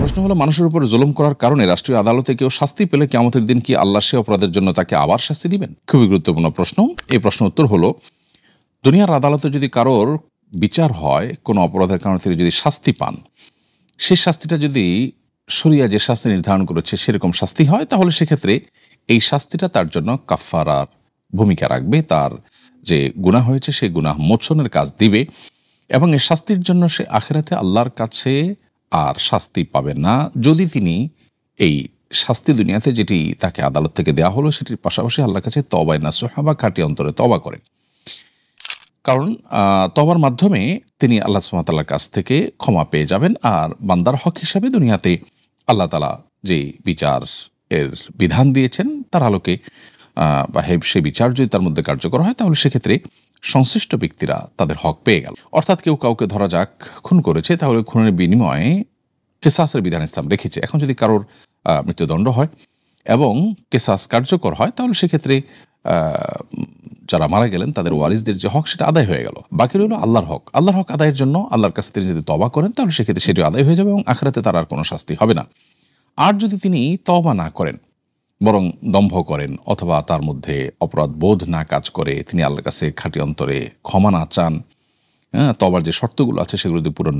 প্রশ্ন হলো, মানুষের উপর জুলুম করার কারণে রাষ্ট্রীয় আদালতে কেউ শাস্তি পেলে কিয়ামতের দিন কি আল্লাহ সে অপরাধের জন্য তাকে আবার শাস্তি দিবেন? খুবই গুরুত্বপূর্ণ প্রশ্ন। এই প্রশ্নের উত্তর হলো, দুনিয়ার আদালতে যদি কারোর বিচার হয়, কোনো অপরাধের কারণে তিনি যদি শাস্তি পান, সেই শাস্তিটা যদি শরিয়া যে শাস্তি নির্ধারণ করেছে সেরকম শাস্তি হয়, তাহলে সেক্ষেত্রে এই শাস্তিটা তার জন্য কাফফারার ভূমিকা রাখবে। তার যে গুনাহ হয়েছে সেই গুনাহ মোচনের কাজ দিবে, এবং এই শাস্তির জন্য সে আখিরাতে আল্লাহর কাছে আর শাস্তি পাবে না, যদি তিনি এই শাস্তি দুনিয়াতে যেটি তাকে আদালত থেকে দেওয়া হলো সেটির পাশাপাশি আল্লাহর কাছে তওবায়ে নাসুহা বা খাঁটি অন্তরে তওবা করেন। কারণ তওবার মাধ্যমে তিনি আল্লাহ সুবহানাহু ওয়া তাআলার কাছ থেকে ক্ষমা পেয়ে যাবেন, আর বান্দার হক হিসাবে দুনিয়াতে আল্লাহ তাআলা যে বিচার এর বিধান দিয়েছেন তার আলোকে বা সে বিচার যদি তার মধ্যে কার্যকর হয়, তাহলে সেক্ষেত্রে সংশ্লিষ্ট ব্যক্তিরা তাদের হক পেয়ে গেল। অর্থাৎ কেউ কাউকে ধরা যাক খুন করেছে, তাহলে খুনের বিনিময়ে কিসাসের বিধান ইসলাম রেখেছে। এখন যদি কারোর মৃত্যুদণ্ড হয় এবং কিসাস কার্যকর হয়, তাহলে সেক্ষেত্রে যারা মারা গেলেন তাদের ওয়ারিসদের যে হক সেটা আদায় হয়ে গেল। বাকি রইল আল্লাহর হক। আল্লাহর হক আদায়ের জন্য আল্লাহর কাছে তিনি যদি তওবা করেন, তাহলে সেক্ষেত্রে সেটি আদায় হয়ে যাবে এবং আখিরাতে তার আর কোনো শাস্তি হবে না। আর যদি তিনি তওবা না করেন, বরং দম্ভ করেন, অথবা তার মধ্যে অপরাধ বোধ না কাজ করে, তিনি আল্লাহর কাছে খাঁটি অন্তরে ক্ষমা না চান, তওবার যে শর্তগুলো আছে সেগুলো যদি পূরণ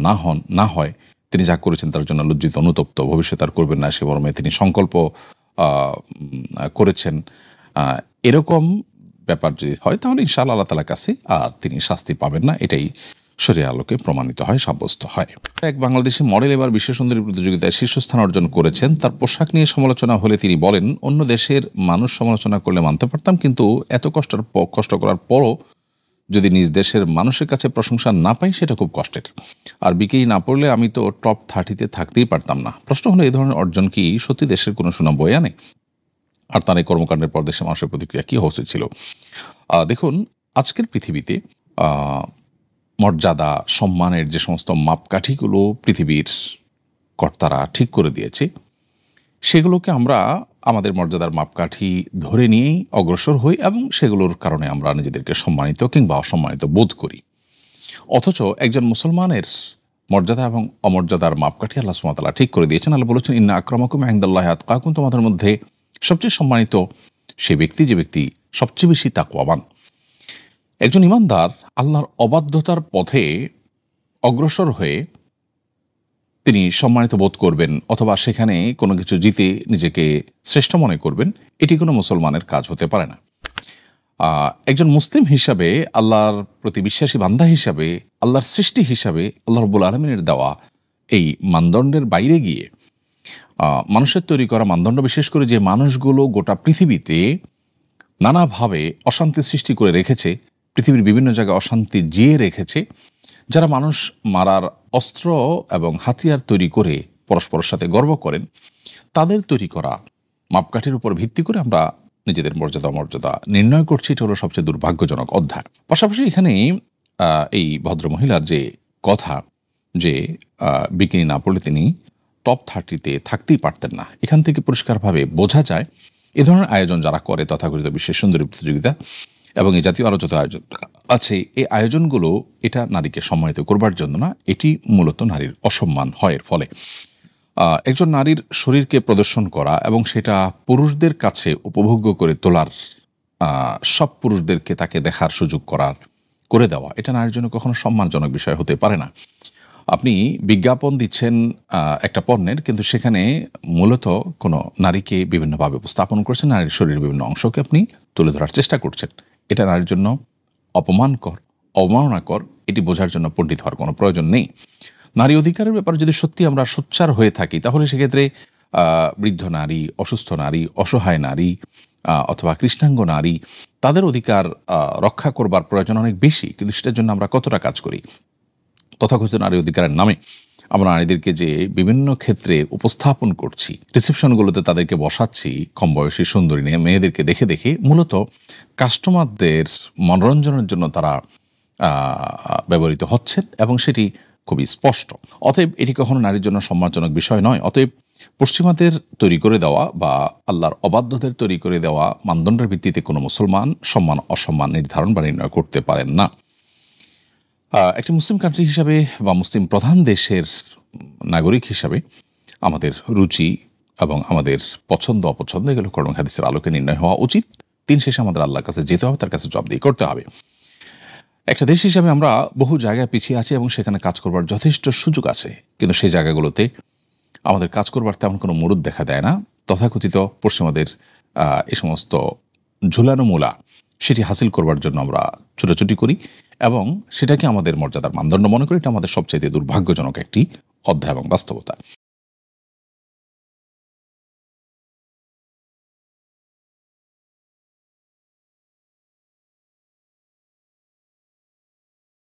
না হয়, তিনি যা করেছেন তার জন্য লজ্জিত অনুতপ্ত, ভবিষ্যতে আর করবেন না সে মর্মে তিনি সংকল্প করেছেন, এরকম ব্যাপার যদি হয়, তাহলে ইনশাআল্লাহ আল্লাহ তাআলার কাছে আর তিনি শাস্তি পাবেন না। এটাই শরীয়তের আলোকে প্রমাণিত হয়, সাব্যস্ত হয়। এক বাংলাদেশি মডেল এবার বিশ্ব সুন্দরী প্রতিযোগিতায় শীর্ষস্থান অর্জন করেছেন। তার পোশাক নিয়ে সমালোচনা হলে তিনি বলেন, অন্য দেশের মানুষ সমালোচনা করলে মানতে পারতাম, কিন্তু এত কষ্ট করার পরও যদি নিজ দেশের মানুষের কাছে প্রশংসা না পাই, সেটা খুব কষ্টের। আর বিকেই না পড়লে আমি তো টপ 30-তে থাকতেই পারতাম না। প্রশ্ন হলো, এই ধরনের অর্জন কি সত্যি দেশের কোনো সুনাম বয়ে আনে? আর তার এই কর্মকাণ্ডের পর দেশের মানুষের প্রতিক্রিয়া কী হওয়া উচিত ছিল? দেখুন, আজকের পৃথিবীতে মর্যাদা সম্মানের যে সমস্ত মাপকাঠিগুলো পৃথিবীর কর্তারা ঠিক করে দিয়েছে, সেগুলোকে আমরা আমাদের মর্যাদার মাপকাঠি ধরে নিয়েই অগ্রসর হই, এবং সেগুলোর কারণে আমরা নিজেদেরকে সম্মানিত কিংবা অসম্মানিত বোধ করি। অথচ একজন মুসলমানের মর্যাদা এবং অমর্যাদার মাপকাঠি আল্লাহ সুবহানাহু ওয়া তাআলা ঠিক করে দিয়েছেন। আল্লাহ বলেছেন, ইন্না আকরামাকুম ইনদাল্লাহি আতকাকুম, তোমাদের মধ্যে সবচেয়ে সম্মানিত সে ব্যক্তি যে ব্যক্তি সবচেয়ে বেশি তাকওয়াবান। একজন ইমানদার আল্লাহর অবাধ্যতার পথে অগ্রসর হয়ে তিনি সম্মানিত বোধ করবেন, অথবা সেখানে কোনো কিছু জিতে নিজেকে শ্রেষ্ঠ মনে করবেন, এটি কোনো মুসলমানের কাজ হতে পারে না। একজন মুসলিম হিসাবে, আল্লাহর প্রতি বিশ্বাসী বান্দা হিসাবে, আল্লাহর সৃষ্টি হিসাবে আল্লাহ রাব্বুল আলামিনের দেওয়া এই মানদণ্ডের বাইরে গিয়ে মানুষের তৈরি করা মানদণ্ড, বিশেষ করে যে মানুষগুলো গোটা পৃথিবীতে নানাভাবে অশান্তি সৃষ্টি করে রেখেছে, পৃথিবীর বিভিন্ন জায়গায় অশান্তি জিয়ে রেখেছে, যারা মানুষ মারার অস্ত্র এবং হাতিয়ার তৈরি করে পরস্পরের সাথে গর্ব করেন, তাদের তৈরি করা মাপকাঠির উপর ভিত্তি করে আমরা নিজেদের মর্যাদা অমর্যাদা নির্ণয় করছি। এটা হলো সবচেয়ে দুর্ভাগ্যজনক অধ্যায়। পাশাপাশি এখানে এই ভদ্রমহিলার যে কথা, যে বিকিনি না পড়লে তিনি টপ 30-তে থাকতেই পারতেন না, এখান থেকে পরিষ্কারভাবে বোঝা যায় এ ধরনের আয়োজন যারা করে, তথাকথিত বিশ্বের সুন্দরী প্রতিযোগিতা এবং এই জাতীয় আরও যত আয়োজন আছে, এই আয়োজনগুলো এটা নারীকে সম্মানিত করবার জন্য না, এটি মূলত নারীর অসম্মান হয়। এর ফলে একজন নারীর শরীরকে প্রদর্শন করা এবং সেটা পুরুষদের কাছে উপভোগ্য করে তোলার, সব পুরুষদেরকে তাকে দেখার সুযোগ করে দেওয়া, এটা নারীর জন্য কখনো সম্মানজনক বিষয় হতে পারে না। আপনি বিজ্ঞাপন দিচ্ছেন একটা পণ্যের, কিন্তু সেখানে মূলত কোনো নারীকে বিভিন্নভাবে উপস্থাপন করছেন, নারীর শরীরের বিভিন্ন অংশকে আপনি তুলে ধরার চেষ্টা করছেন। এটা নারীর জন্য অবমাননাকর। এটি বোঝার জন্য পণ্ডিত হওয়ার কোনো প্রয়োজন নেই। নারী অধিকারের ব্যাপারে যদি সত্যি আমরা সোচ্চার হয়ে থাকি, তাহলে সেক্ষেত্রে বৃদ্ধ নারী, অসুস্থ নারী, অসহায় নারী অথবা কৃষ্ণাঙ্গ নারী, তাদের অধিকার রক্ষা করবার প্রয়োজন অনেক বেশি। কিন্তু সেটার জন্য আমরা কতটা কাজ করি? তথাকথিত নারী অধিকারের নামে আমরা নারীদেরকে যে বিভিন্ন ক্ষেত্রে উপস্থাপন করছি, রিসেপশনগুলোতে তাদেরকে বসাচ্ছি, কম বয়সী সুন্দরী মেয়েদেরকে দেখে দেখে মূলত কাস্টমারদের মনোরঞ্জনের জন্য তারা ব্যবহৃত হচ্ছেন, এবং সেটি খুবই স্পষ্ট। অতএব এটি কখনো নারীর জন্য সম্মানজনক বিষয় নয়। অতএব পশ্চিমাদের তৈরি করে দেওয়া বা আল্লাহর অবাধ্যদের তৈরি করে দেওয়া মানদণ্ডের ভিত্তিতে কোনো মুসলমান সম্মান অসম্মান নির্ধারণ বা নির্ণয় করতে পারেন না। একটি মুসলিম কান্ট্রি হিসাবে বা মুসলিম প্রধান দেশের নাগরিক হিসাবে আমাদের রুচি এবং আমাদের পছন্দ অপছন্দ এগুলো কোরআন হাদিসের আলোকে নির্ণয় হওয়া উচিত। দিন শেষে আমাদের আল্লাহর কাছে যেতে হবে, তার কাছে জবাবদিহি করতে হবে। একটা দেশ হিসাবে আমরা বহু জায়গায় পিছিয়ে আছি এবং সেখানে কাজ করবার যথেষ্ট সুযোগ আছে, কিন্তু সেই জায়গাগুলোতে আমাদের কাজ করবার তেমন কোনো মুরুদ দেখা দেয় না। তথাকথিত পশ্চিমাদের এই সমস্ত ঝুলানো মূলা সেটি হাসিল করবার জন্য আমরা ছুটোছুটি করি এবং সেটাকে আমাদের মর্যাদার মানদণ্ড মনে করি। এটা আমাদের সবচাইতে দুর্ভাগ্যজনক একটি অধ্যায় এবং বাস্তবতা।